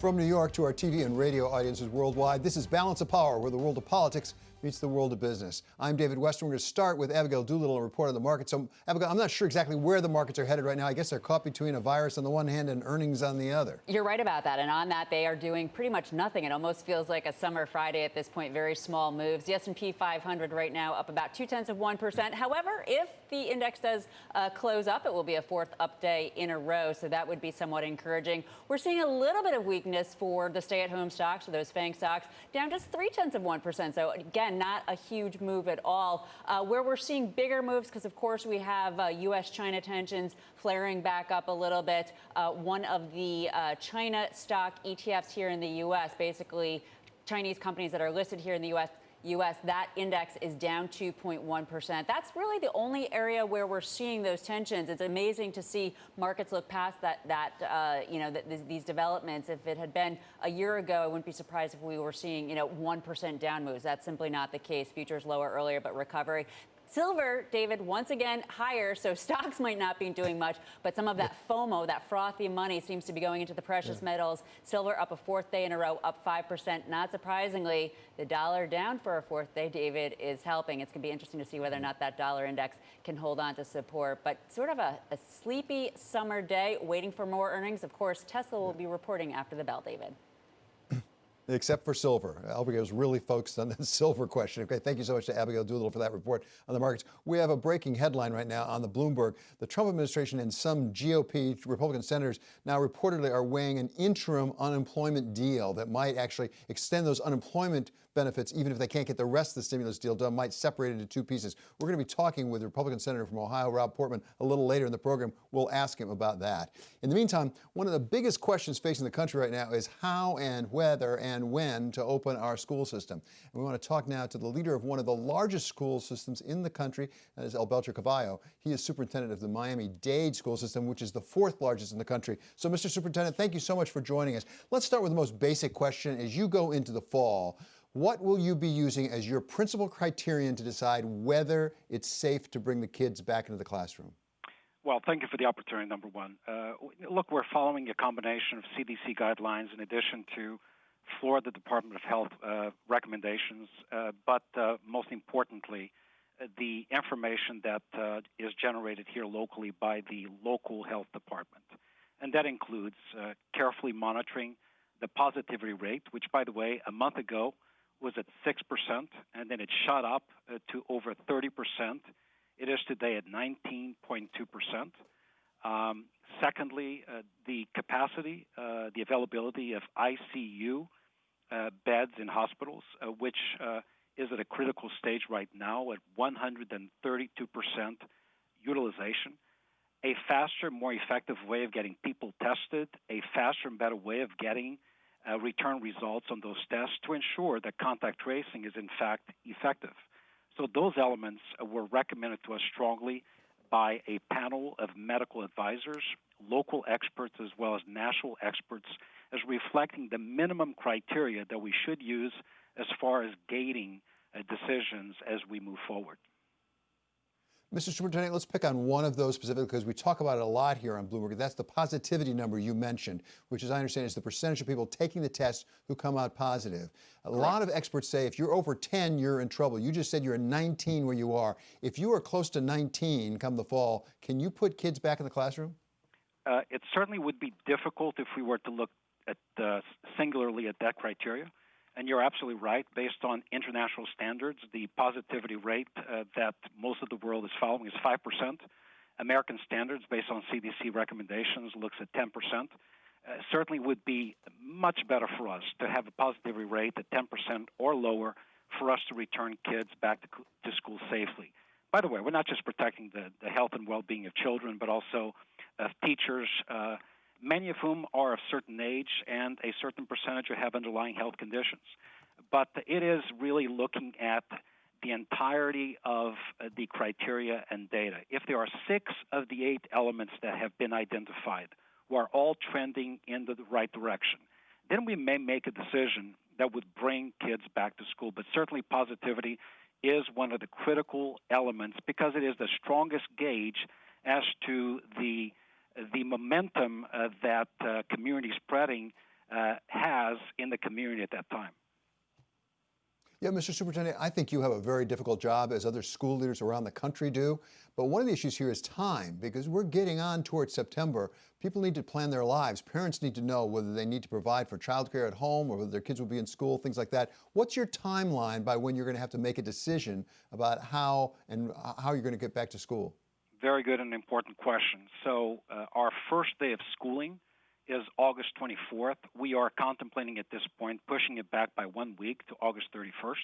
From New York to our TV and radio audiences worldwide, this is Balance of Power, where the world of politics meets the world of business. I'm David Weston. We're going to start with Abigail Doolittle, a report on the market. So, Abigail, I'm not sure exactly where the markets are headed right now. I guess they're caught between a virus on the one hand and earnings on the other. You're right about that. And on that, they are doing pretty much nothing. It almost feels like a summer Friday at this point. Very small moves. The S&P 500 right now up about 0.2%. However, if the index does close up, it will be a fourth up day in a row. So that would be somewhat encouraging. We're seeing a little bit of weakness for the stay-at-home stocks, or those FANG stocks, down just 0.3%. So again, not a huge move at all. Where we're seeing bigger moves, because of course we have U.S.-China tensions flaring back up a little bit. One of the China stock ETFs here in the U.S., basically Chinese companies that are listed here in the U.S., that index is down 2.1%. That's really the only area where we're seeing those tensions. It's amazing to see markets look past these developments. If it had been a year ago, I wouldn't be surprised if we were seeing, 1% down moves. That's simply not the case. Futures lower earlier, but recovery. Silver, David, once again higher, so stocks might not be doing much, but some of that FOMO, that frothy money, seems to be going into the precious metals. Silver up a fourth day in a row, up 5%. Not surprisingly, the dollar down for a fourth day, David, is helping. It's going to be interesting to see whether or not that dollar index can hold on to support. But sort of a sleepy summer day, waiting for more earnings. Of course, Tesla will be reporting after the bell, David. Except for silver. Abigail's really focused on the silver question. Okay, thank you so much to Abigail Doolittle for that report on the markets. We have a breaking headline right now on the Bloomberg. The Trump administration and some GOP Republican senators now reportedly are weighing an interim unemployment deal that might actually extend those unemployment benefits, even if they can't get the rest of the stimulus deal done, might separate it into two pieces. We're going to be talking with the Republican senator from Ohio, Rob Portman, a little later in the program. We'll ask him about that. In the meantime, one of the biggest questions facing the country right now is how and whether and when to open our school system. And we want to talk now to the leader of one of the largest school systems in the country, that is Alberto Carvalho. He is superintendent of the Miami-Dade school system, which is the fourth largest in the country. So, Mr. Superintendent, thank you so much for joining us. Let's start with the most basic question. As you go into the fall, what will you be using as your principal criterion to decide whether it's safe to bring the kids back into the classroom? Well, thank you for the opportunity, number one. Look, we're following a combination of CDC guidelines in addition to Florida Department of Health recommendations, but most importantly, the information that is generated here locally by the local health department. And that includes carefully monitoring the positivity rate, which, by the way, a month ago was at 6%, and then it shot up to over 30%. It is today at 19.2%. Secondly, the capacity, the availability of ICU beds in hospitals, which is at a critical stage right now at 132% utilization. A faster, more effective way of getting people tested, a faster and better way of getting return results on those tests to ensure that contact tracing is in fact effective. So those elements were recommended to us strongly by a panel of medical advisors, local experts, as well as national experts, as reflecting the minimum criteria that we should use as far as gating decisions as we move forward. Mr. Superintendent, let's pick on one of those specifically because we talk about it a lot here on Bloomberg. That's the positivity number you mentioned, which, as I understand, is the percentage of people taking the test who come out positive. A lot of experts say if you're over 10, you're in trouble. You just said you're at 19 where you are. If you are close to 19 come the fall, can you put kids back in the classroom? It certainly would be difficult if we were to look at singularly at that criteria. And you're absolutely right. Based on international standards, the positivity rate that most of the world is following is 5%. American standards, based on CDC recommendations, looks at 10%. Certainly would be much better for us to have a positivity rate at 10% or lower for us to return kids back to school safely. By the way, we're not just protecting the health and well-being of children, but also of teachers, many of whom are of certain age and a certain percentage who have underlying health conditions. But it is really looking at the entirety of the criteria and data. If there are 6 of the 8 elements that have been identified who are all trending in the right direction, then we may make a decision that would bring kids back to school. But certainly positivity is one of the critical elements because it is the strongest gauge as to the momentum that community spreading has in the community at that time. Yeah, Mr. Superintendent, I think you have a very difficult job, as other school leaders around the country do. But one of the issues here is time, because we're getting on towards September. People need to plan their lives. Parents need to know whether they need to provide for childcare at home or whether their kids will be in school, things like that. What's your timeline by when you're going to have to make a decision about how you're going to get back to school? Very good and important question. So our first day of schooling is August 24th. We are contemplating at this point pushing it back by 1 week to August 31st.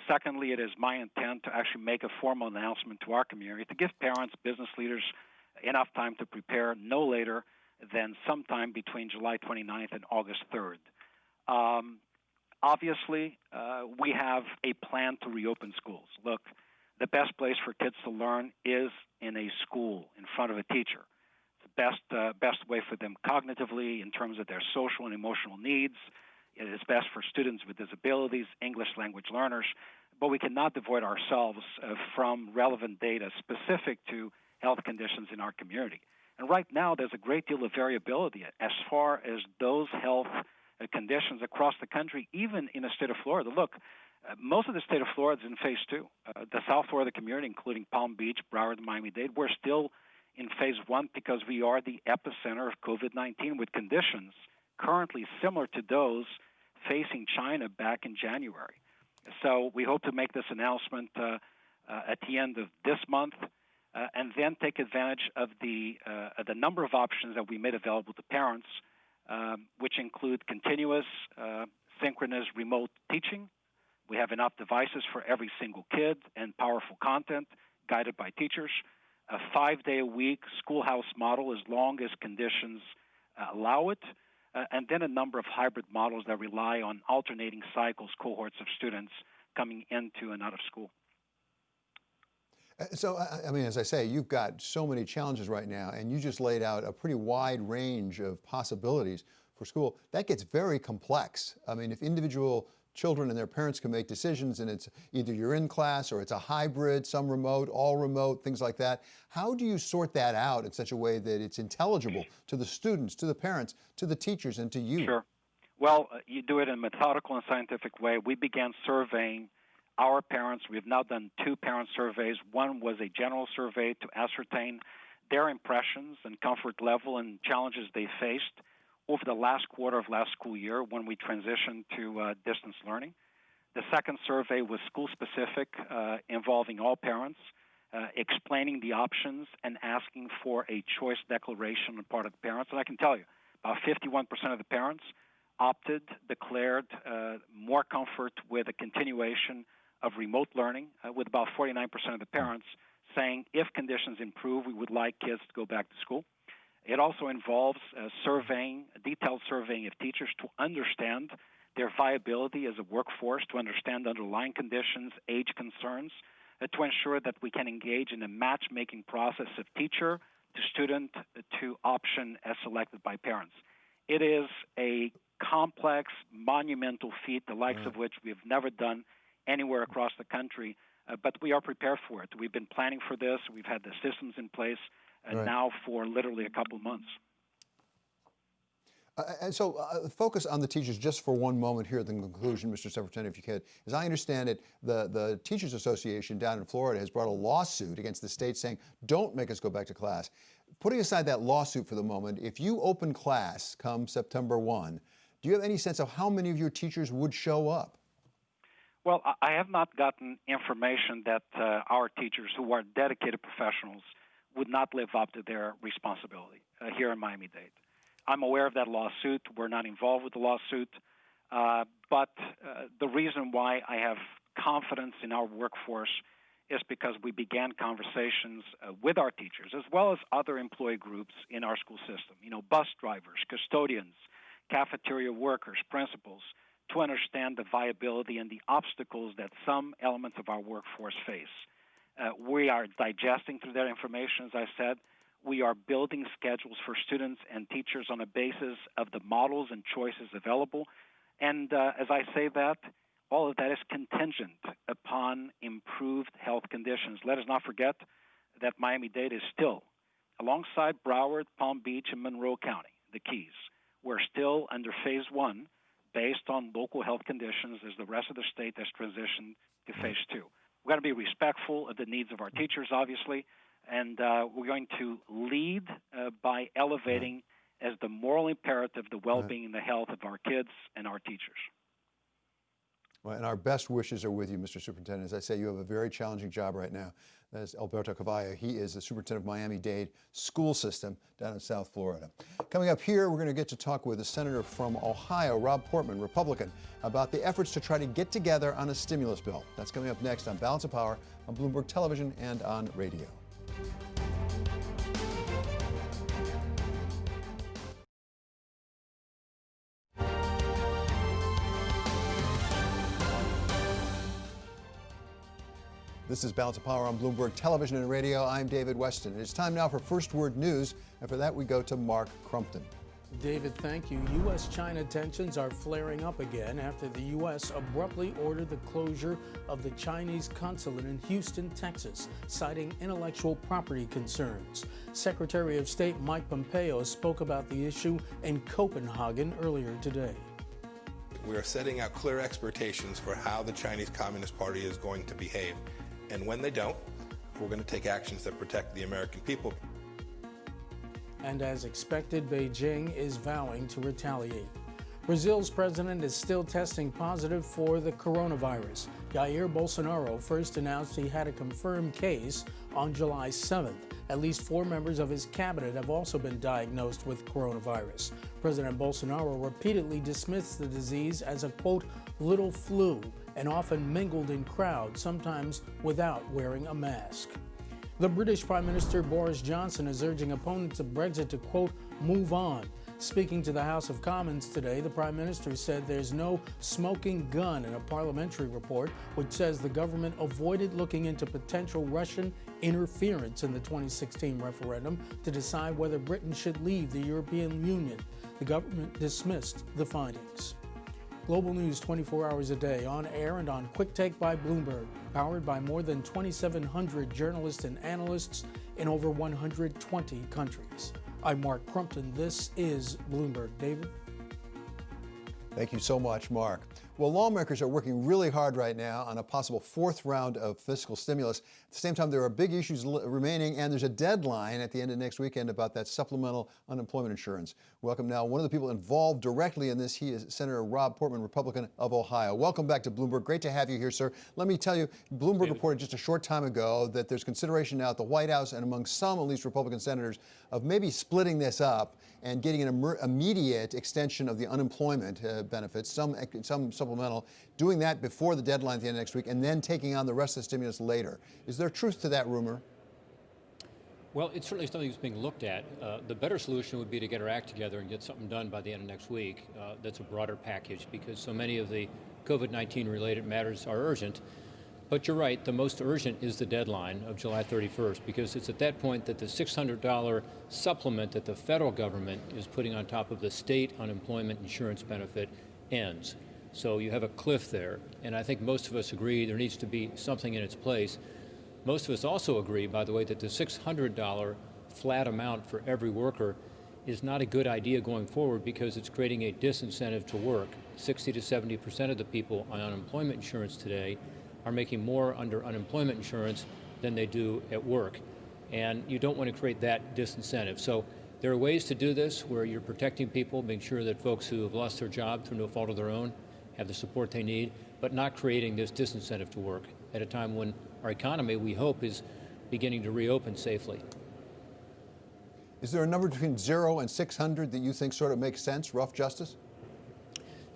Secondly, it is my intent to actually make a formal announcement to our community to give parents, business leaders enough time to prepare no later than sometime between July 29th and August 3rd. Obviously, we have a plan to reopen schools. Look, the best place for kids to learn is in a school in front of a teacher. Best way for them cognitively in terms of their social and emotional needs. It is best for students with disabilities, English language learners, but we cannot devoid ourselves from relevant data specific to health conditions in our community. And right now, there's a great deal of variability as far as those health conditions across the country, even in the state of Florida. Look, most of the state of Florida is in phase 2. The South Florida community, including Palm Beach, Broward, and Miami-Dade, we're still in phase 1 because we are the epicenter of COVID-19 with conditions currently similar to those facing China back in January. So we hope to make this announcement at the end of this month and then take advantage of the number of options that we made available to parents, which include continuous, synchronous remote teaching. We have enough devices for every single kid and powerful content guided by teachers. A 5-day-a-week schoolhouse model as long as conditions allow it, and then a number of hybrid models that rely on alternating cycles, cohorts of students coming into and out of school. So, I mean, as I say, you've got so many challenges right now, and you just laid out a pretty wide range of possibilities for school. That gets very complex. I mean, if individual children and their parents can make decisions, and it's either you're in class or it's a hybrid, some remote, all remote, things like that. How do you sort that out in such a way that it's intelligible to the students, to the parents, to the teachers, and to you? Sure. Well, you do it in a methodical and scientific way. We began surveying our parents. We've now done 2 parent surveys. One was a general survey to ascertain their impressions and comfort level and challenges they faced over the last quarter of last school year when we transitioned to distance learning. The second survey was school-specific, involving all parents, explaining the options and asking for a choice declaration on the part of the parents. And I can tell you, about 51% of the parents declared more comfort with a continuation of remote learning, with about 49% of the parents saying if conditions improve, we would like kids to go back to school. It also involves detailed surveying of teachers to understand their viability as a workforce, to understand underlying conditions, age concerns, to ensure that we can engage in a matchmaking process of teacher to student to option as selected by parents. It is a complex, monumental feat, the likes of which we have never done anywhere across the country, but we are prepared for it. We've been planning for this. We've had the systems in place now for literally a couple of months. And so focus on the teachers just for one moment here at the conclusion, Mr. Superintendent, if you could. As I understand it, the Teachers Association down in Florida has brought a lawsuit against the state saying, don't make us go back to class. Putting aside that lawsuit for the moment, if you open class come September 1, do you have any sense of how many of your teachers would show up? Well, I have not gotten information that our teachers, who are dedicated professionals, would not live up to their responsibility here in Miami-Dade. I'm aware of that lawsuit. We're not involved with the lawsuit. But the reason why I have confidence in our workforce is because we began conversations with our teachers, as well as other employee groups in our school system, bus drivers, custodians, cafeteria workers, principals, to understand the viability and the obstacles that some elements of our workforce face. We are digesting through that information, as I said. We are building schedules for students and teachers on a basis of the models and choices available. And as I say that, all of that is contingent upon improved health conditions. Let us not forget that Miami-Dade is still, alongside Broward, Palm Beach, and Monroe County, the Keys, we're still under phase one based on local health conditions as the rest of the state has transitioned to phase two. We've got to be respectful of the needs of our teachers, obviously, and we're going to lead by elevating as the moral imperative the well-being and the health of our kids and our teachers. Well, and our best wishes are with you, Mr. Superintendent. As I say, you have a very challenging job right now. That's Alberto Carvalho. He is the superintendent of Miami-Dade school system down in South Florida. Coming up here, we're going to get to talk with a senator from Ohio, Rob Portman, Republican, about the efforts to try to get together on a stimulus bill. That's coming up next on Balance of Power on Bloomberg Television and on radio. This is Balance of Power on Bloomberg Television and Radio. I'm David Weston. It's time now for First Word News, and for that we go to Mark Crumpton. David, thank you. U.S.-China tensions are flaring up again after the U.S. abruptly ordered the closure of the Chinese consulate in Houston, Texas, citing intellectual property concerns. Secretary of State Mike Pompeo spoke about the issue in Copenhagen earlier today. We are setting out clear expectations for how the Chinese Communist Party is going to behave. And when they don't, we're going to take actions that protect the American people. And as expected, Beijing is vowing to retaliate. Brazil's president is still testing positive for the coronavirus. Jair Bolsonaro first announced he had a confirmed case on July 7th. At least 4 members of his cabinet have also been diagnosed with coronavirus. President Bolsonaro repeatedly dismissed the disease as a, quote, little flu, and often mingled in crowds, sometimes without wearing a mask. The British Prime Minister Boris Johnson is urging opponents of Brexit to, quote, move on. Speaking to the House of Commons today, the Prime Minister said there's no smoking gun in a parliamentary report which says the government avoided looking into potential Russian interference in the 2016 referendum to decide whether Britain should leave the European Union. The government dismissed the findings. Global news 24 hours a day, on air and on Quick Take by Bloomberg, powered by more than 2,700 journalists and analysts in over 120 countries. I'm Mark Crumpton. This is Bloomberg. David? Thank you so much, Mark. Well, lawmakers are working really hard right now on a possible 4th round of fiscal stimulus. At the same time, there are big issues remaining, and there's a deadline at the end of next weekend about that supplemental unemployment insurance. Welcome now one of the people involved directly in this. He is Senator Rob Portman, Republican of Ohio. Welcome back to Bloomberg. Great to have you here, sir. Let me tell you, Bloomberg reported just a short time ago that there's consideration now at the White House and among some, at least Republican senators, of maybe splitting this up and getting an immediate extension of the unemployment benefits, some supplemental, doing that before the deadline at the end of next week, and then taking on the rest of the stimulus later. Is there truth to that rumor? Well, it's certainly something that's being looked at. The better solution would be to get our act together and get something done by the end of next week. That's a broader package because so many of the COVID-19 related matters are urgent. But you're right, the most urgent is the deadline of July 31st, because it's at that point that the $600 supplement that the federal government is putting on top of the state unemployment insurance benefit ends. So you have a cliff there, and I think most of us agree there needs to be something in its place. Most of us also agree, by the way, that the $600 flat amount for every worker is not a good idea going forward because it's creating a disincentive to work. 60 to 70% of the people on unemployment insurance today are making more under unemployment insurance than they do at work. And you don't want to create that disincentive. So there are ways to do this where you're protecting people, making sure that folks who have lost their job through no fault of their own have the support they need, but not creating this disincentive to work at a time when our economy, we hope, is beginning to reopen safely. Is there a number between 0 and 600 that you think sort of makes sense, rough justice?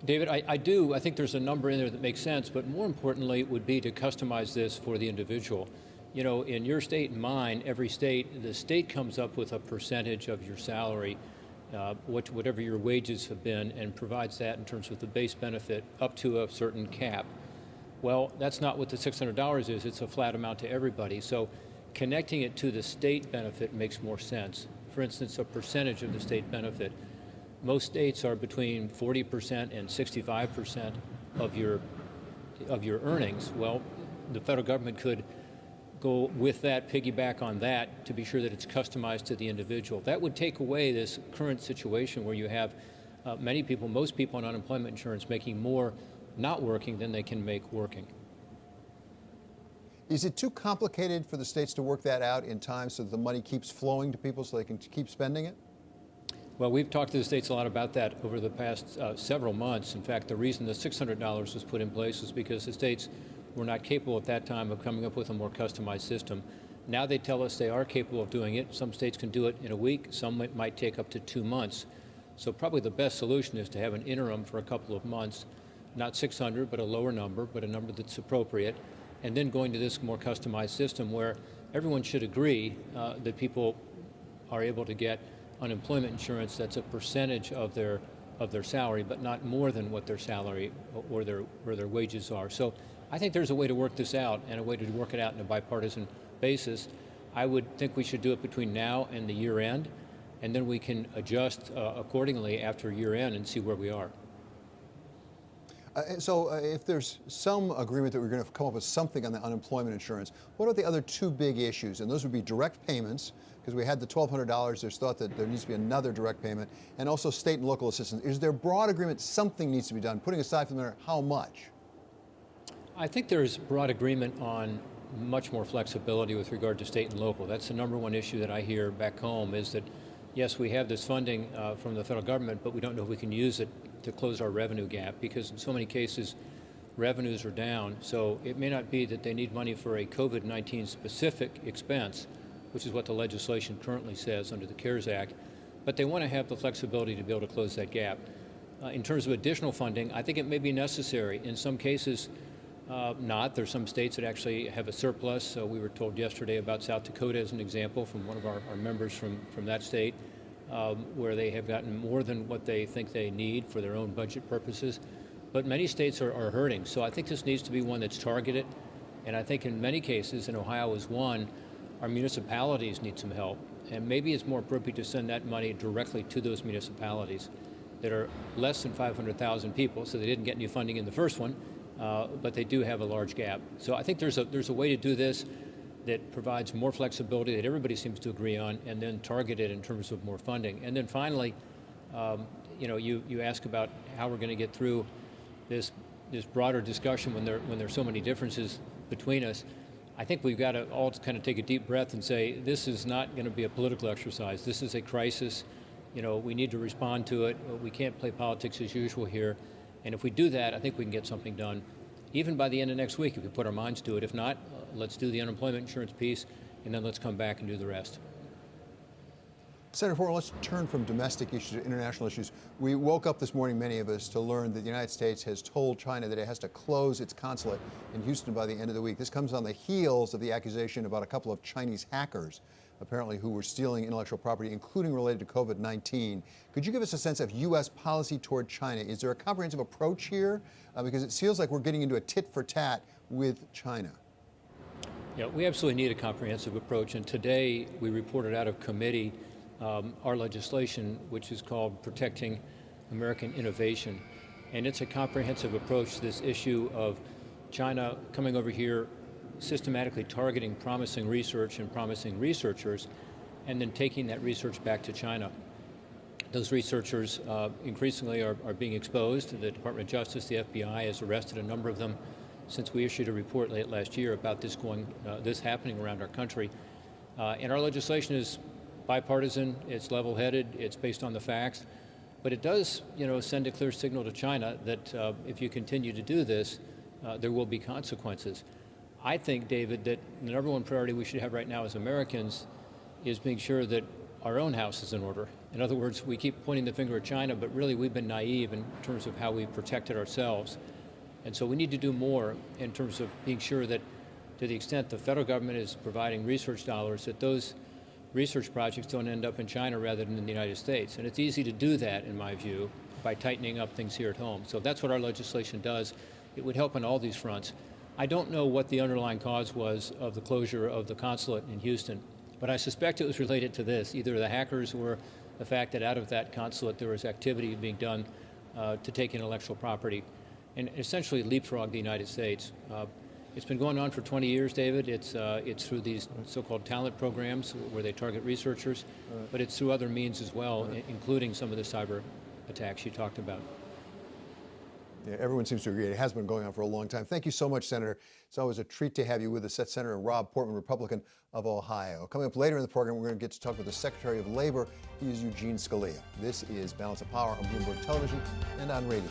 David, I do. I think there's a number in there that makes sense, but more importantly would be to customize this for the individual. You know, in your state and mine, every state, the state comes up with a percentage of your salary, whatever your wages have been, and provides that in terms of the base benefit up to a certain cap. Well, that's not what the $600 is. It's a flat amount to everybody. So connecting it to the state benefit makes more sense. For instance, a percentage of the state benefit. Most states are between 40% and 65% of your earnings. Well, the federal government could go with that, piggyback on that, to be sure that it's customized to the individual. That would take away this current situation where you have many people, most people on unemployment insurance making more not working than they can make working. Is it too complicated for the states to work that out in time so that the money keeps flowing to people so they can keep spending it? Well, we've talked to the states a lot about that over the past several months. In fact, the reason the $600 was put in place was because the states were not capable at that time of coming up with a more customized system. Now they tell us they are capable of doing it. Some states can do it in a week. Some it might take up to 2 months. So probably the best solution is to have an interim for a couple of months, not 600, but a lower number, but a number that's appropriate, and then going to this more customized system where everyone should agree that people are able to get unemployment insurance that's a percentage of their salary, but not more than what their salary or their wages are. So I think there's a way to work this out and a way to work it out in a bipartisan basis. I would think we should do it between now and the year end, and then we can adjust accordingly after year end and see where we are. So if there's some agreement that we're going to come up with something on the unemployment insurance, what are the other two big issues? And those would be direct payments, because we had the $1,200. There's thought that there needs to be another direct payment, and also state and local assistance. Is there broad agreement something needs to be done, putting aside from there how much? I think there's broad agreement on much more flexibility with regard to state and local. That's the number one issue that I hear back home is that, yes, we have this funding from the federal government, but we don't know if we can use it to close our revenue gap because in so many cases revenues are down. So it may not be that they need money for a COVID-19 specific expense, which is what the legislation currently says under the CARES Act, but they want to have the flexibility to be able to close that gap. In terms of additional funding, I think it may be necessary. In some cases, not. There's some states that actually have a surplus. We were told yesterday about South Dakota as an example from one of our members from that state, where they have gotten more than what they think they need for their own budget purposes. But many states are hurting. So I think this needs to be one that's targeted. And I think in many cases, and Ohio is one, our municipalities need some help. And maybe it's more appropriate to send that money directly to those municipalities that are less than 500,000 people, so they didn't get any funding in the first one, but they do have a large gap. So I think there's a way to do this that provides more flexibility that everybody seems to agree on, and then target it in terms of more funding. And then finally, you ask about how we're going to get through this broader discussion when there's so many differences between us. I think we've got to all kind of take a deep breath and say, this is not going to be a political exercise. This is a crisis. We need to respond to it. We can't play politics as usual here. And if we do that, I think we can get something done, even by the end of next week, if we put our minds to it. If not, let's do the unemployment insurance piece, and then let's come back and do the rest. Senator Portman, let's turn from domestic issues to international issues. We woke up this morning, many of us, to learn that the United States has told China that it has to close its consulate in Houston by the end of the week. This comes on the heels of the accusation about a couple of Chinese hackers, apparently, who were stealing intellectual property, including related to COVID-19. Could you give us a sense of U.S. policy toward China? Is there a comprehensive approach here? Because it feels like we're getting into a tit-for-tat with China. Yeah, we absolutely need a comprehensive approach. And today we reported out of committee our legislation, which is called Protecting American Innovation. And it's a comprehensive approach to this issue of China coming over here, systematically targeting promising research and promising researchers, and then taking that research back to China. Those researchers increasingly are being exposed. The Department of Justice, the FBI, has arrested a number of them since we issued a report late last year about this happening around our country. And our legislation is bipartisan, it's level-headed, it's based on the facts, but it does, send a clear signal to China that if you continue to do this, there will be consequences. I think, David, that the number one priority we should have right now as Americans is making sure that our own house is in order. In other words, we keep pointing the finger at China, but really we've been naive in terms of how we've protected ourselves. And so we need to do more in terms of being sure that to the extent the federal government is providing research dollars, that those research projects don't end up in China rather than in the United States. And it's easy to do that, in my view, by tightening up things here at home. So that's what our legislation does. It would help on all these fronts. I don't know what the underlying cause was of the closure of the consulate in Houston, but I suspect it was related to this, either the hackers or the fact that out of that consulate there was activity being done to take intellectual property and essentially leapfrog the United States. It's been going on for 20 years, David. It's through these so-called talent programs where they target researchers, but it's through other means as well, including some of the cyber attacks you talked about. Yeah, everyone seems to agree. It has been going on for a long time. Thank you so much, Senator. It's always a treat to have you with us. That's Senator Rob Portman, Republican of Ohio. Coming up later in the program, we're going to get to talk with the Secretary of Labor. He is Eugene Scalia. This is Balance of Power on Bloomberg Television and on radio.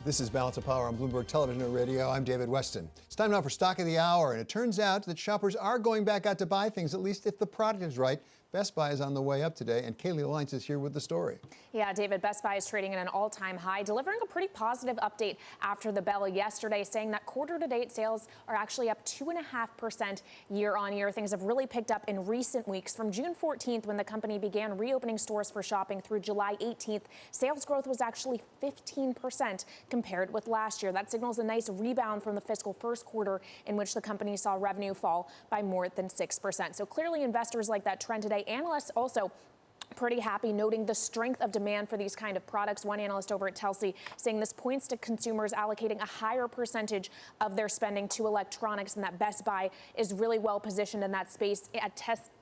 This is Balance of Power on Bloomberg Television and Radio. I'm David Weston. It's time now for Stock of the Hour, and it turns out that shoppers are going back out to buy things, at least if the product is right. Best Buy is on the way up today, and Kaylee Alliance is here with the story. Yeah, David, Best Buy is trading at an all-time high, delivering a pretty positive update after the bell yesterday, saying that quarter-to-date sales are actually up 2.5% year-on-year. Things have really picked up in recent weeks. From June 14th, when the company began reopening stores for shopping, through July 18th, sales growth was actually 15% compared with last year. That signals a nice rebound from the fiscal first quarter, in which the company saw revenue fall by more than 6%. So clearly investors like that trend today. Analysts also pretty happy, noting the strength of demand for these kind of products. One analyst over at Telsey saying this points to consumers allocating a higher percentage of their spending to electronics, and that Best Buy is really well positioned in that space. At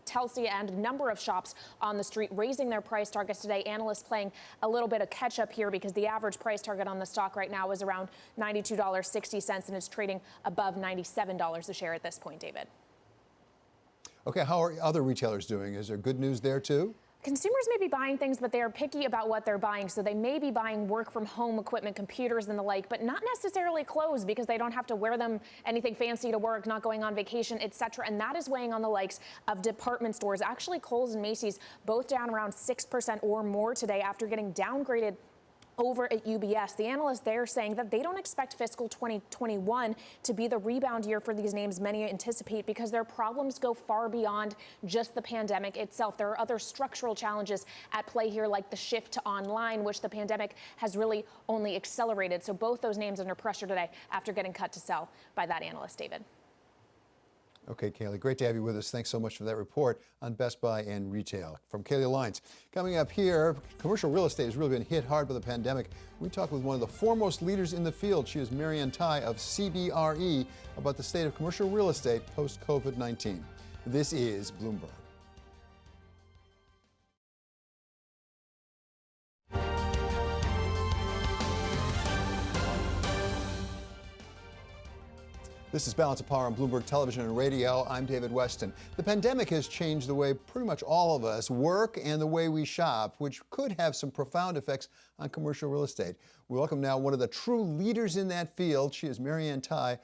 Telsey and a number of shops on the street raising their price targets today. Analysts playing a little bit of catch up here, because the average price target on the stock right now is around $92.60, and it's trading above $97 a share at this point, David. Okay, how are other retailers doing? Is there good news there too? Consumers may be buying things, but they are picky about what they're buying. So they may be buying work from home equipment, computers and the like, but not necessarily clothes, because they don't have to wear them anything fancy to work, not going on vacation, etc. And that is weighing on the likes of department stores. Actually, Kohl's and Macy's both down around 6% or more today after getting downgraded over at UBS. The analysts there saying that they don't expect fiscal 2021 to be the rebound year for these names many anticipate, because their problems go far beyond just the pandemic itself. There are other structural challenges at play here, like the shift to online, which the pandemic has really only accelerated. So both those names under pressure today after getting cut to sell by that analyst, David. Okay, Kaylee, great to have you with us. Thanks so much for that report on Best Buy and retail. From Kaylee Alliance. Coming up here, commercial real estate has really been hit hard by the pandemic. We talk with one of the foremost leaders in the field. She is Marianne Tai of CBRE about the state of commercial real estate post-COVID-19. This is Bloomberg. This is Balance of Power on Bloomberg Television and Radio. I'm David Weston. The pandemic has changed the way pretty much all of us work and the way we shop, which could have some profound effects on commercial real estate. We welcome now one of the true leaders in that field. She is Marianne Tai.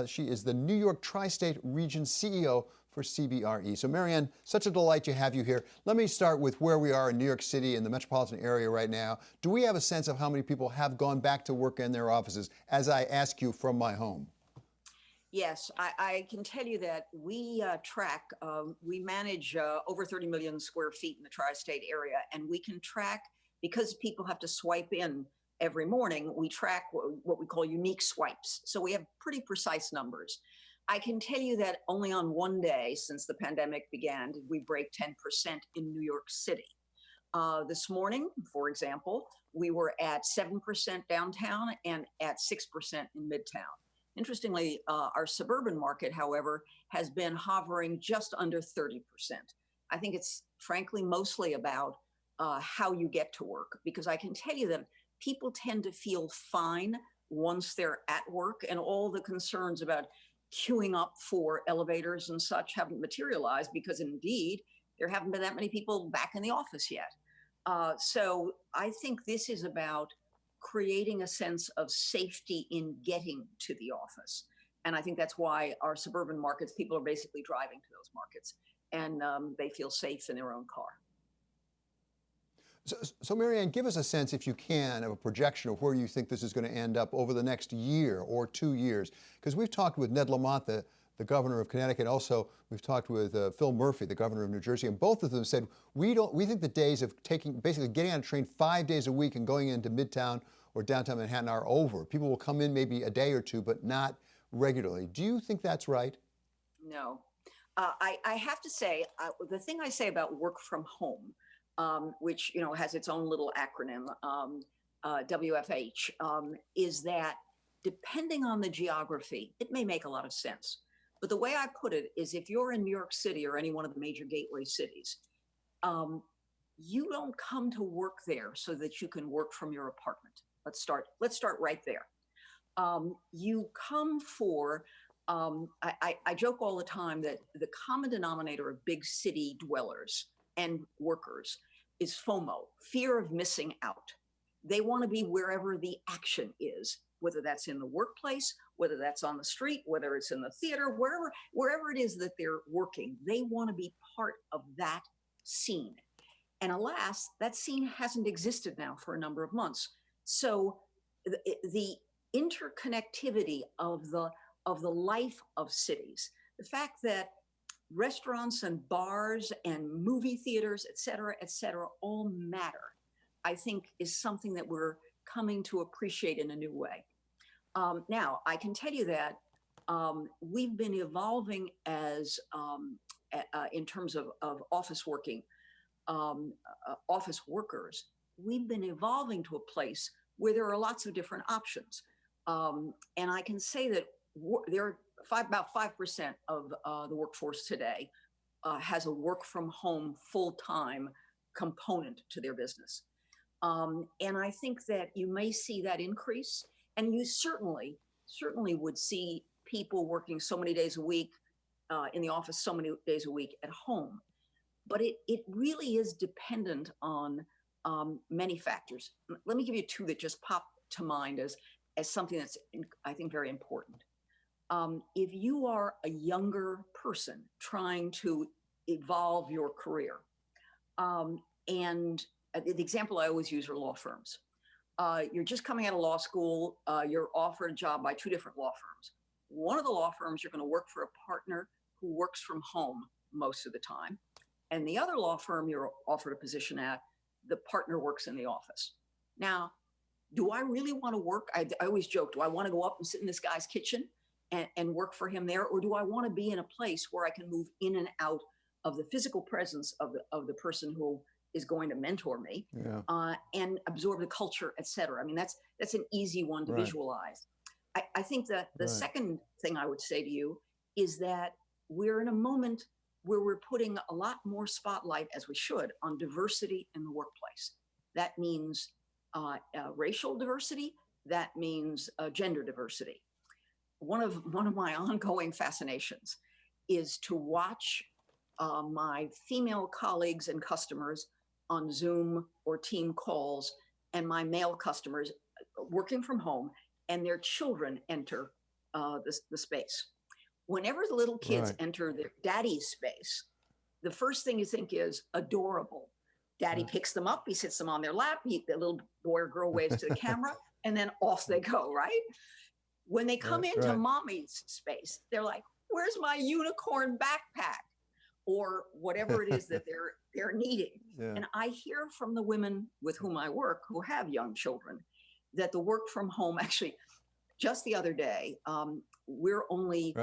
She is the New York Tri-State Region CEO for CBRE. So Marianne, such a delight to have you here. Let me start with where we are in New York City in the metropolitan area right now. Do we have a sense of how many people have gone back to work in their offices, as I ask you from my home? Yes, I can tell you that we we manage over 30 million square feet in the tri-state area, and we can track, because people have to swipe in every morning, we track what we call unique swipes. So we have pretty precise numbers. I can tell you that only on one day since the pandemic began did we break 10% in New York City. This morning, for example, we were at 7% downtown and at 6% in Midtown. Interestingly, our suburban market, however, has been hovering just under 30%. I think it's frankly mostly about how you get to work, because I can tell you that people tend to feel fine once they're at work, and all the concerns about queuing up for elevators and such haven't materialized, because indeed there haven't been that many people back in the office yet. So I think this is about creating a sense of safety in getting to the office. And I think that's why our suburban markets, people are basically driving to those markets, and they feel safe in their own car. So Marianne, give us a sense, if you can, of a projection of where you think this is going to end up over the next year or 2 years. Because we've talked with Ned Lamont, the governor of Connecticut. Also, we've talked with Phil Murphy, the governor of New Jersey, and both of them said, we think the days of basically getting on a train 5 days a week and going into Midtown or downtown Manhattan are over. People will come in maybe a day or two, but not regularly. Do you think that's right? No. I have to say, the thing I say about work from home, which has its own little acronym, WFH, is that depending on the geography, it may make a lot of sense. But the way I put it is if you're in New York City or any one of the major gateway cities, you don't come to work there so that you can work from your apartment. Let's start right there. You come for, I joke all the time that the common denominator of big city dwellers and workers is FOMO, fear of missing out. They want to be wherever the action is, whether that's in the workplace, whether that's on the street, whether it's in the theater, wherever it is that they're working, they want to be part of that scene. And alas, that scene hasn't existed now for a number of months. So the interconnectivity of the life of cities, the fact that restaurants and bars and movie theaters, et cetera, all matter, I think is something that we're coming to appreciate in a new way. Now, I can tell you that we've been evolving as in terms of office working, office workers. We've been evolving to a place where there are lots of different options. And I can say that there are about 5% of the workforce today has a work from home full-time component to their business. And I think that you may see that increase, and you certainly would see people working so many days a week in the office, so many days a week at home. But it really is dependent on many factors. Let me give you two that just pop to mind as something that's, I think, very important. If you are a younger person trying to evolve your career, and the example I always use are law firms. You're just coming out of law school, you're offered a job by two different law firms. One of the law firms, you're going to work for a partner who works from home most of the time. And the other law firm you're offered a position at, the partner works in the office. Now, do I really want to work? I always joke, do I want to go up and sit in this guy's kitchen and work for him there? Or do I want to be in a place where I can move in and out of the physical presence of the person who is going to mentor me, and absorb the culture, et cetera? I mean, that's an easy one to visualize. I think that the second thing I would say to you is that we're in a moment where we're putting a lot more spotlight, as we should, on diversity in the workplace. That means racial diversity. That means gender diversity. One of my ongoing fascinations is to watch my female colleagues and customers on Zoom or team calls, and my male customers working from home, and their children enter the space. Whenever the little kids enter their daddy's space, the first thing you think is adorable. Daddy picks them up, he sits them on their lap, the little boy or girl waves to the camera, and then off they go, right? When they come into mommy's space, they're like, where's my unicorn backpack? Or whatever it is that they're needing. And I hear from the women with whom I work who have young children that the work from home, actually, just the other day, we're only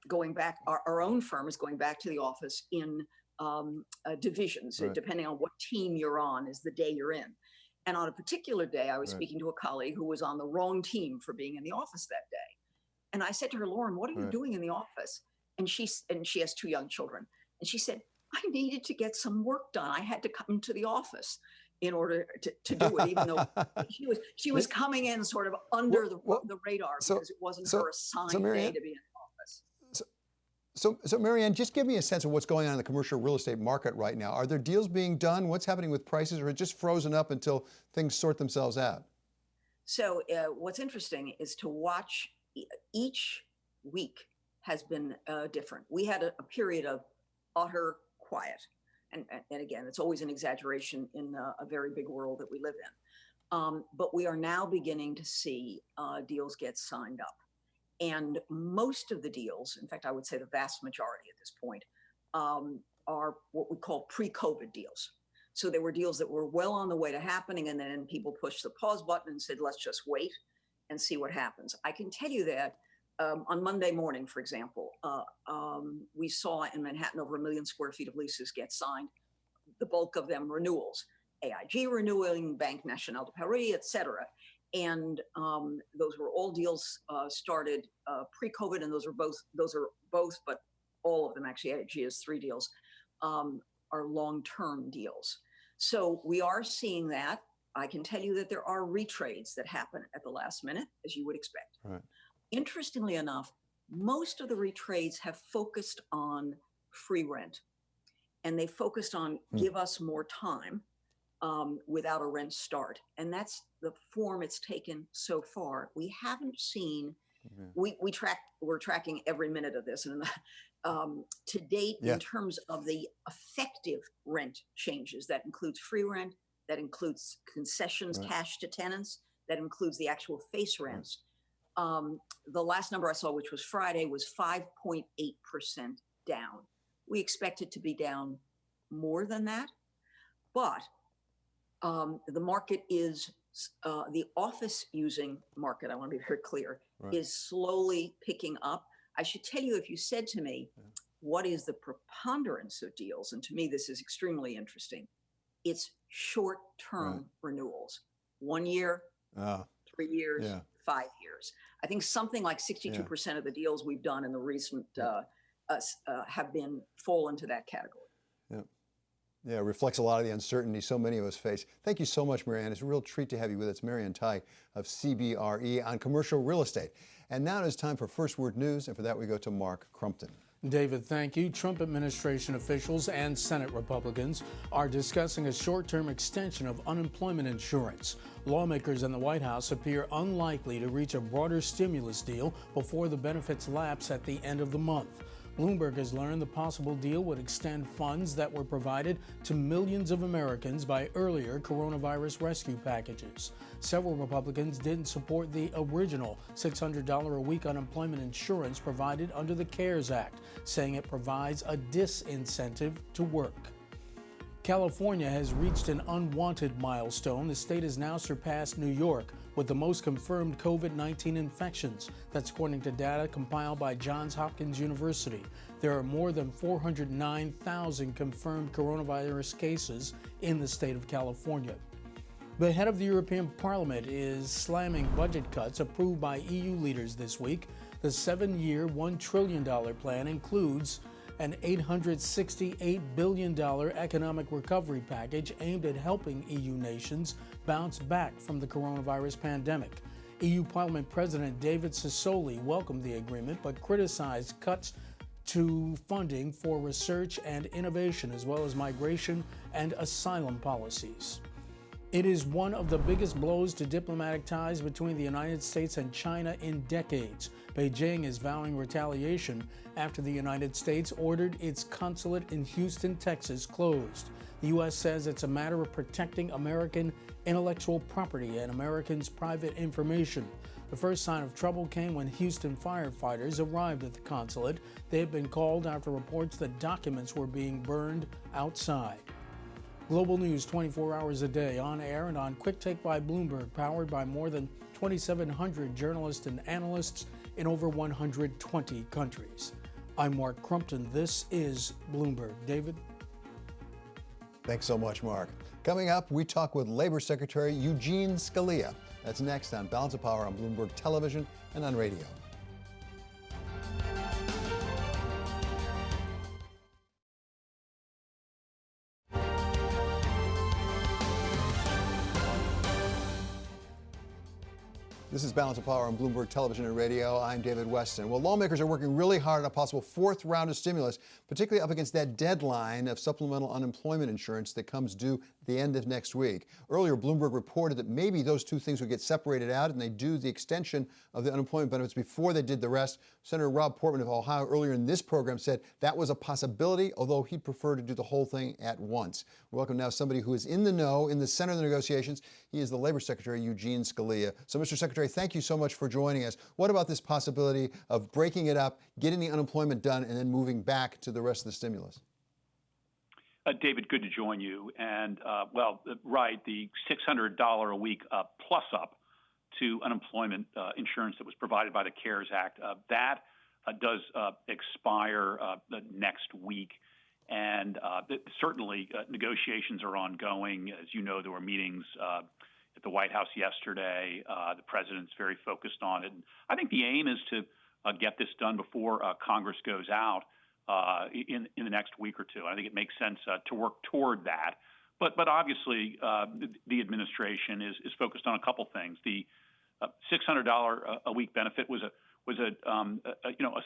going back, our own firm is going back to the office in divisions, depending on what team you're on is the day you're in. And on a particular day, I was speaking to a colleague who was on the wrong team for being in the office that day. And I said to her, Lauren, what are you doing in the office? And she has two young children. And she said, I needed to get some work done. I had to come to the office in order to do it, even though she was coming in sort of under the radar because it wasn't her assigned day to be in the office. So Marianne, just give me a sense of what's going on in the commercial real estate market right now. Are there deals being done? What's happening with prices, or is it just frozen up until things sort themselves out? So what's interesting is to watch each week has been different. We had a period of utter quiet. And again, it's always an exaggeration in a very big world that we live in. But we are now beginning to see deals get signed up. And most of the deals, in fact, I would say the vast majority at this point, are what we call pre-COVID deals. So there were deals that were well on the way to happening, and then people pushed the pause button and said, let's just wait and see what happens. I can tell you that on Monday morning, for example, we saw in Manhattan over 1 million square feet of leases get signed, the bulk of them renewals, AIG renewing, Banque Nationale de Paris, et cetera. And those were all deals started pre-COVID, and those are both, but all of them actually, IAG has 3 deals, are long-term deals. So we are seeing that. I can tell you that there are retrades that happen at the last minute, as you would expect. Right. Interestingly enough, most of the retrades have focused on free rent, and they focused on give us more time without a rent start. And that's the form it's taken so far. We haven't seen, we're tracking every minute of this. And to date, in terms of the effective rent changes, that includes free rent, that includes concessions, cash to tenants, that includes the actual face rents. The last number I saw, which was Friday, was 5.8% down. We expect it to be down more than that, but the market is, the office using market, I want to be very clear, is slowly picking up. I should tell you, if you said to me, what is the preponderance of deals? And to me, this is extremely interesting. It's short-term renewals, 1 year, 3 years, 5 years. I think something like 62% of the deals we've done in the recent have been fall into that category. Yeah, it reflects a lot of the uncertainty so many of us face. Thank you so much, Marianne. It's a real treat to have you with us. Marianne Tai of CBRE on commercial real estate. And now it is time for First Word News, and for that we go to Mark Crumpton. David, thank you. Trump administration officials and Senate Republicans are discussing a short-term extension of unemployment insurance. Lawmakers in the White House appear unlikely to reach a broader stimulus deal before the benefits lapse at the end of the month. Bloomberg has learned the possible deal would extend funds that were provided to millions of Americans by earlier coronavirus rescue packages. Several Republicans didn't support the original $600 a week unemployment insurance provided under the CARES Act, saying it provides a disincentive to work. California has reached an unwanted milestone. The state has now surpassed New York with the most confirmed COVID-19 infections. That's according to data compiled by Johns Hopkins University. There are more than 409,000 confirmed coronavirus cases in the state of California. The head of the European Parliament is slamming budget cuts approved by EU leaders this week. The 7-year, $1 trillion plan includes an $868 billion economic recovery package aimed at helping EU nations bounce back from the coronavirus pandemic. EU Parliament President David Sassoli welcomed the agreement but criticized cuts to funding for research and innovation, as well as migration and asylum policies. It is one of the biggest blows to diplomatic ties between the United States and China in decades. Beijing is vowing retaliation after the United States ordered its consulate in Houston, Texas, closed. The U.S. says it's a matter of protecting American intellectual property and Americans' private information. The first sign of trouble came when Houston firefighters arrived at the consulate. They had been called after reports that documents were being burned outside. Global news 24 hours a day, on air and on Quick Take by Bloomberg, powered by more than 2,700 journalists and analysts in over 120 countries. I'm Mark Crumpton. This is Bloomberg. David? Thanks so much, Mark. Coming up, we talk with Labor Secretary Eugene Scalia. That's next on Balance of Power on Bloomberg Television and on radio. This is Balance of Power on Bloomberg Television and Radio. I'm David Weston. Well, lawmakers are working really hard on a possible fourth round of stimulus, particularly up against that deadline of supplemental unemployment insurance that comes due at the end of next week. Earlier, Bloomberg reported that maybe those two things would get separated out and they do the extension of the unemployment benefits before they did the rest. Senator Rob Portman of Ohio earlier in this program said that was a possibility, although he'd prefer to do the whole thing at once. We welcome now somebody who is in the know, in the center of the negotiations. He is the Labor Secretary, Eugene Scalia. So, Mr. Secretary, thank you so much for joining us. What about this possibility of breaking it up, getting the unemployment done, and then moving back to the rest of the stimulus? David, good to join you. And, right, the $600 a week plus up to unemployment insurance that was provided by the CARES Act, that does expire next week. And certainly negotiations are ongoing. As you know, there were meetings at the White House yesterday. The president's very focused on it. And I think the aim is to get this done before Congress goes out in the next week or two. I think it makes sense to work toward that. But obviously, the administration is focused on a couple things. The $600 a week benefit was a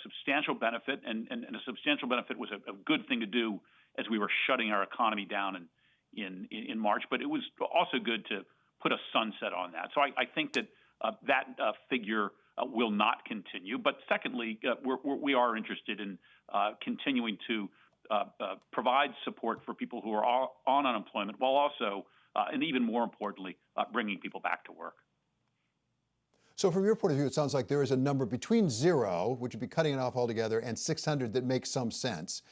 substantial benefit, and a substantial benefit was a good thing to do as we were shutting our economy down in March. But it was also good to put a sunset on that. So I think that that figure will not continue. But secondly, we are interested in continuing to provide support for people who are on unemployment, while also, and even more importantly, bringing people back to work. So from your point of view, it sounds like there is a number between 0, which would be cutting it off altogether, and 600 that makes some sense.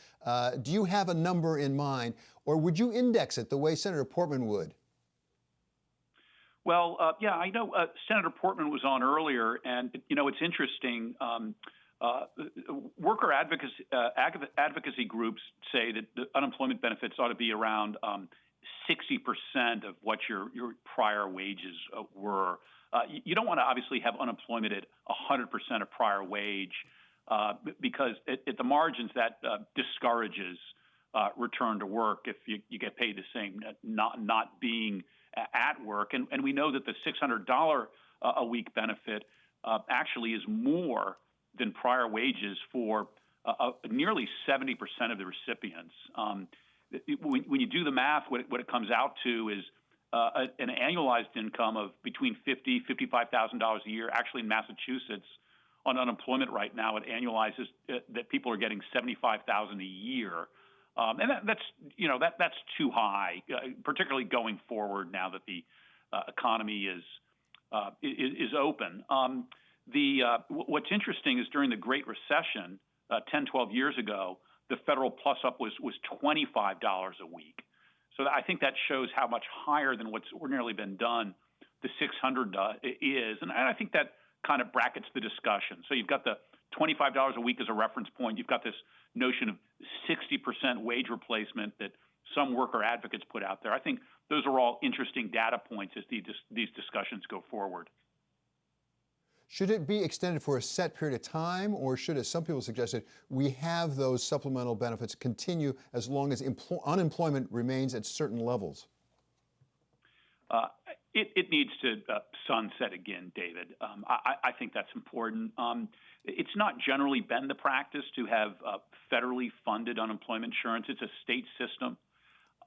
Do you have a number in mind, or would you index it the way Senator Portman would? Well, yeah, I know Senator Portman was on earlier, and, it's interesting. Worker advocacy groups say that the unemployment benefits ought to be around 60% of what your prior wages were. You don't want to obviously have unemployment at 100% of prior wage because at the margins that discourages return to work if you get paid the same, not being at work. And we know that the $600 a week benefit actually is more than prior wages for nearly 70% of the recipients. When you do the math, what it comes out to is an annualized income of between $50,000 to $55,000 a year. Actually, in Massachusetts, on unemployment right now, it annualizes that people are getting $75,000 a year, and that's too high, particularly going forward now that the economy is open. What's interesting is during the Great Recession, 10, 12 years ago, the federal plus-up was $25 a week. So I think that shows how much higher than what's ordinarily been done the 600 is. And I think that kind of brackets the discussion. So you've got the $25 a week as a reference point. You've got this notion of 60% wage replacement that some worker advocates put out there. I think those are all interesting data points as these discussions go forward. Should it be extended for a set period of time, or should, as some people suggested, we have those supplemental benefits continue as long as unemployment remains at certain levels? It needs to sunset again, David. I think that's important. It's not generally been the practice to have federally funded unemployment insurance. It's a state system.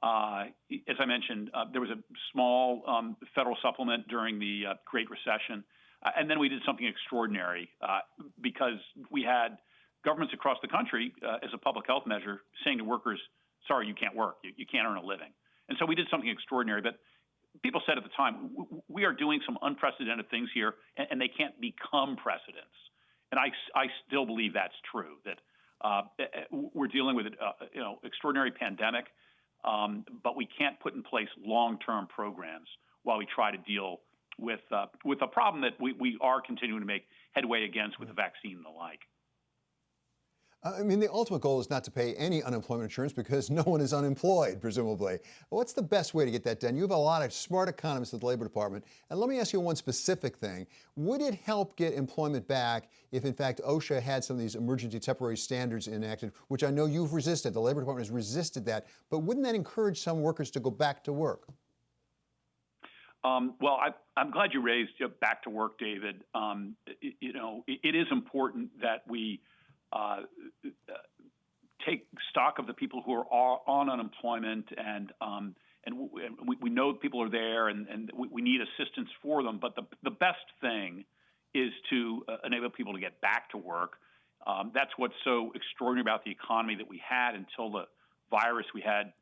As I mentioned, there was a small federal supplement during the Great Recession. And then we did something extraordinary because we had governments across the country, as a public health measure, saying to workers, sorry, you can't work. You can't earn a living. And so we did something extraordinary. But people said at the time, we are doing some unprecedented things here, and they can't become precedents. And I still believe that's true, that we're dealing with an extraordinary pandemic, but we can't put in place long-term programs while we try to deal with a problem that we are continuing to make headway against with the vaccine and the like. I mean, the ultimate goal is not to pay any unemployment insurance because no one is unemployed, presumably. What's the best way to get that done? You have a lot of smart economists at the Labor Department. And let me ask you one specific thing. Would it help get employment back if, in fact, OSHA had some of these emergency temporary standards enacted, which I know you've resisted? The Labor Department has resisted that. But wouldn't that encourage some workers to go back to work? Well, I'm glad you raised back to work, David. It is important that we take stock of the people who are on unemployment, and we know people are there, and we need assistance for them. But the best thing is to enable people to get back to work. That's what's so extraordinary about the economy that we had until the virus. We had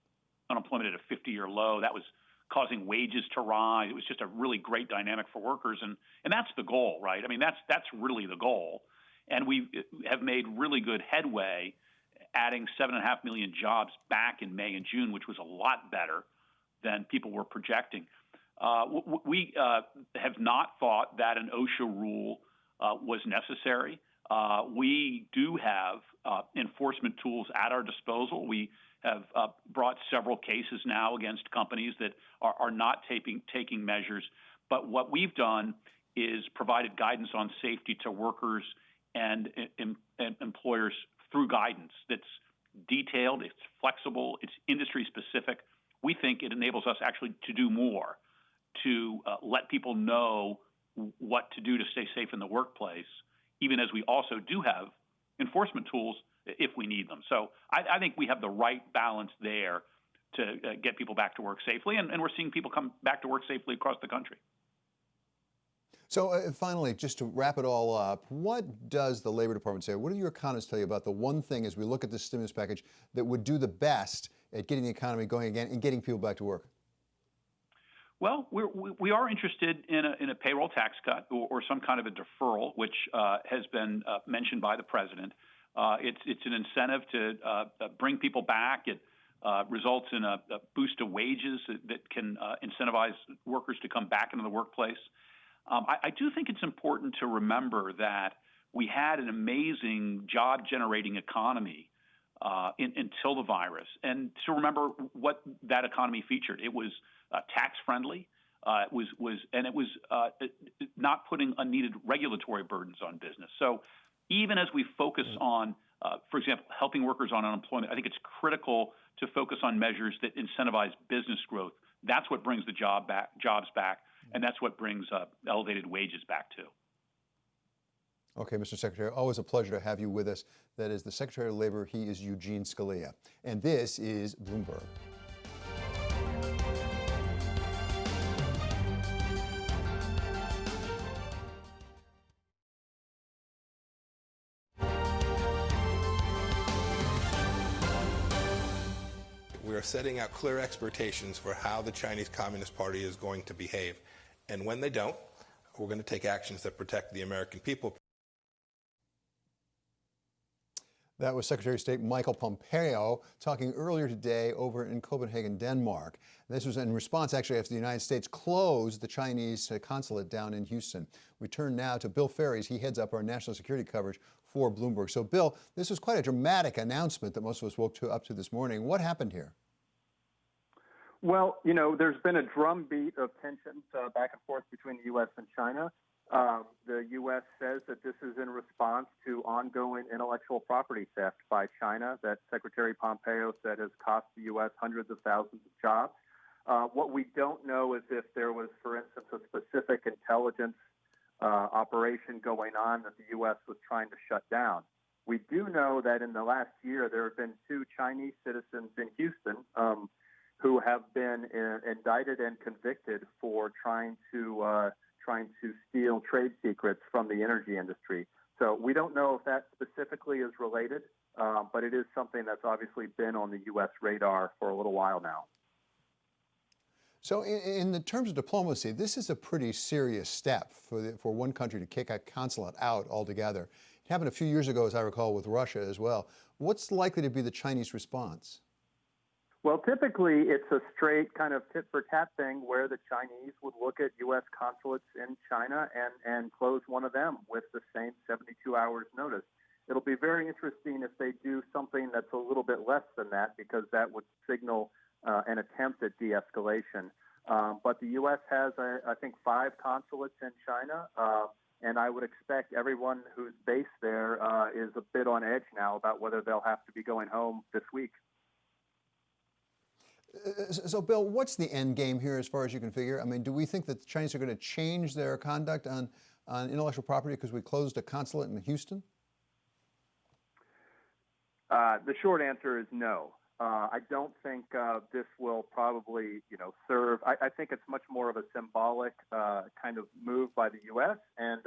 unemployment at a 50-year low. That was causing wages to rise. It was just a really great dynamic for workers, and that's the goal, right? I mean, that's really the goal. And we have made really good headway adding 7.5 million jobs back in May and June, which was a lot better than people were projecting. We have not thought that an OSHA rule was necessary. We do have enforcement tools at our disposal. We have brought several cases now against companies that are not taking measures. But what we've done is provided guidance on safety to workers and employers through guidance that's detailed, it's flexible, it's industry specific. We think it enables us actually to do more, to let people know what to do to stay safe in the workplace, even as we also do have enforcement tools if we need them. So I think we have the right balance there to get people back to work safely, and we're seeing people come back to work safely across the country. So finally, just to wrap it all up, what does the Labor Department say? What do your economists tell you about the one thing as we look at this stimulus package that would do the best at getting the economy going again and getting people back to work? Well, we are interested in a payroll tax cut or some kind of a deferral, which has been mentioned by the president. It's an incentive to bring people back. It results in a boost of wages that can incentivize workers to come back into the workplace. I do think it's important to remember that we had an amazing job-generating economy until the virus, and to remember what that economy featured. It was tax-friendly. It was not putting unneeded regulatory burdens on business. So even as we focus on, for example, helping workers on unemployment, I think it's critical to focus on measures that incentivize business growth. That's what brings the jobs back, and that's what brings elevated wages back too. Okay, Mr. Secretary, always a pleasure to have you with us. That is the Secretary of Labor. He is Eugene Scalia. And this is Bloomberg. We are setting out clear expectations for how the Chinese Communist Party is going to behave. And when they don't, we're going to take actions that protect the American people. That was Secretary of State Michael Pompeo talking earlier today over in Copenhagen, Denmark. This was in response, actually, after the United States closed the Chinese consulate down in Houston. We turn now to Bill Ferries. He heads up our national security coverage for Bloomberg. So, Bill, this was quite a dramatic announcement that most of us woke up to this morning. What happened here? Well, you know, there's been a drumbeat of tensions back and forth between the U.S. and China. The U.S. says that this is in response to ongoing intellectual property theft by China that Secretary Pompeo said has cost the U.S. hundreds of thousands of jobs. What we don't know is if there was, for instance, a specific intelligence operation going on that the U.S. was trying to shut down. We do know that in the last year there have been 2 Chinese citizens in Houston who have been indicted and convicted for trying to steal trade secrets from the energy industry. So we don't know if that specifically is related, but it is something that's obviously been on the U.S. radar for a little while now. So in the terms of diplomacy, this is a pretty serious step for one country to kick a consulate out altogether. It happened a few years ago, as I recall, with Russia as well. What's likely to be the Chinese response? Well, typically it's a straight kind of tit-for-tat thing where the Chinese would look at U.S. consulates in China and close one of them with the same 72 hours notice. It'll be very interesting if they do something that's a little bit less than that, because that would signal an attempt at de-escalation. But the U.S. has, I think, 5 consulates in China, and I would expect everyone who's based there is a bit on edge now about whether they'll have to be going home this week. So, Bill, what's the end game here as far as you can figure? I mean, do we think that the Chinese are going to change their conduct on intellectual property because we closed a consulate in Houston? The short answer is no. I don't think this will probably, serve. I think it's much more of a symbolic kind of move by the U.S. and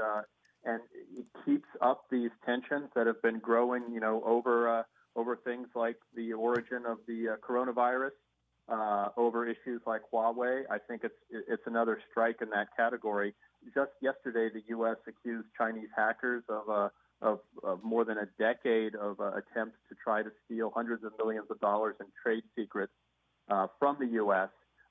it keeps up these tensions that have been growing, over things like the origin of the coronavirus. Over issues like Huawei. I think it's another strike in that category. Just yesterday, the U.S. accused Chinese hackers of more than a decade of attempts to try to steal hundreds of millions of dollars in trade secrets from the U.S.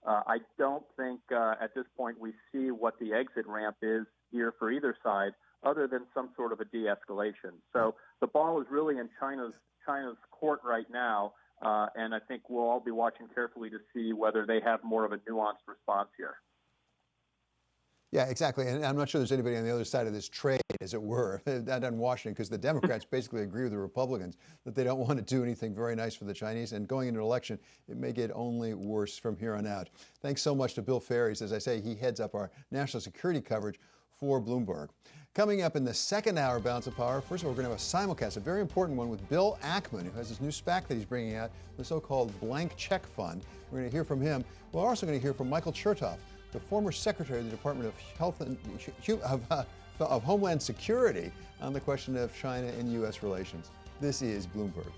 I don't think at this point we see what the exit ramp is here for either side, other than some sort of a de-escalation. So the ball is really in China's court right now. And I think we'll all be watching carefully to see whether they have more of a nuanced response here. Yeah, exactly. And I'm not sure there's anybody on the other side of this trade, as it were, down in Washington, because the Democrats basically agree with the Republicans that they don't want to do anything very nice for the Chinese. And going into an election, it may get only worse from here on out. Thanks so much to Bill Ferries. As I say, he heads up our national security coverage for Bloomberg. Coming up in the second hour, Balance of Power, first of all, we're going to have a simulcast, a very important one with Bill Ackman, who has this new SPAC that he's bringing out, the so-called blank check fund. We're going to hear from him. We're also going to hear from Michael Chertoff, the former Secretary of the Department of Health and of Homeland Security, on the question of China and U.S. relations. This is Bloomberg.